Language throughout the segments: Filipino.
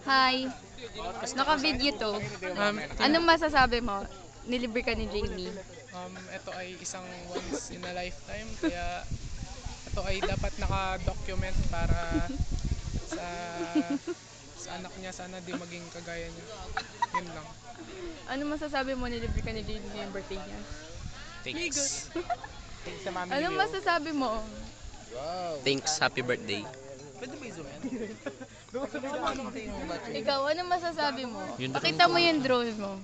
Hi. Naka-video to. Anong masasabi mo? Nilibre ka ni Jamie. Ito ay isang once in a lifetime, kaya ito ay dapat naka-document para sa sa anak niya, sana di maging kagaya niya. Yun lang. Anong masasabi mo? Nilibre ka ni Jamie ngayong birthday niya. Thanks. Anong masasabi mo? Thanks. Happy birthday. Ikaw, anong masasabi mo? Pakita mo yung drone mo.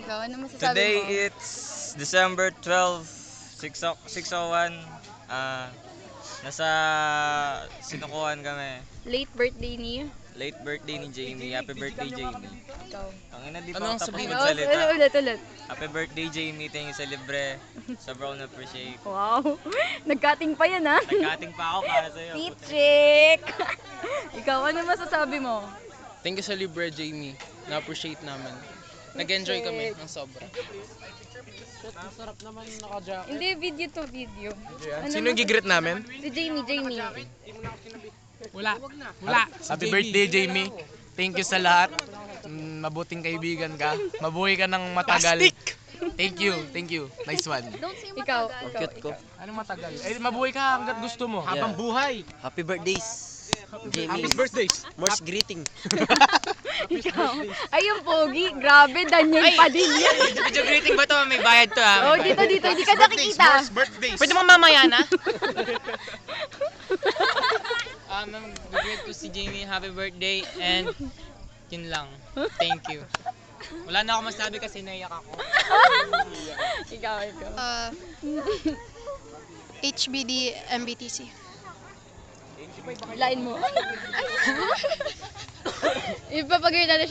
Ikaw, anong masasabi Today mo? it's December 12, 6:01. Nasa sinukuhan kami. Late birthday ni? Late birthday ni Jamie. Happy birthday, Jamie. Ikaw. Ang ina, di Anong pa ako tapos sabihin? magsalita. Ulit. Happy birthday, Jamie. Thank you sa libre. Sobrang na-appreciate. Wow. Nag-cutting pa yan, ha? Nag-cutting pa ako para sa'yo. Teachik! Ikaw, anong masasabi mo? Thank you sa libre, Jamie. Na-appreciate namin. Nag-enjoy kami ng sobra. Sarap naman naka-jacket. Hindi, video. Ano Sino gigreet namin? Si Jamie. Wala. Happy birthday, Jamie. Thank you sa lahat. Mabuting kaibigan ka. Mabuhay ka ng matagal. Thank you. Nice one. Ikaw. Cute ko. Anong matagal? Eh, mabuhay ka hanggat gusto mo. Habang buhay. Happy birthdays. Jamie. Happy birthdays. Morse greeting. Ikaw. Ay, yung pogi. Grabe, Daniel Padilla. Video greeting ba to? May bayad to ha? Oh, dito. Hindi ka nakikita. Birthdays. Pwede mo mamaya na? Greet ko si Jamie. Happy birthday. And yun lang. Thank you. Wala na ako masabi kasi naiyak ako. Ikaw. HBD MBTC. Line mo. Ipapagawin natin siya.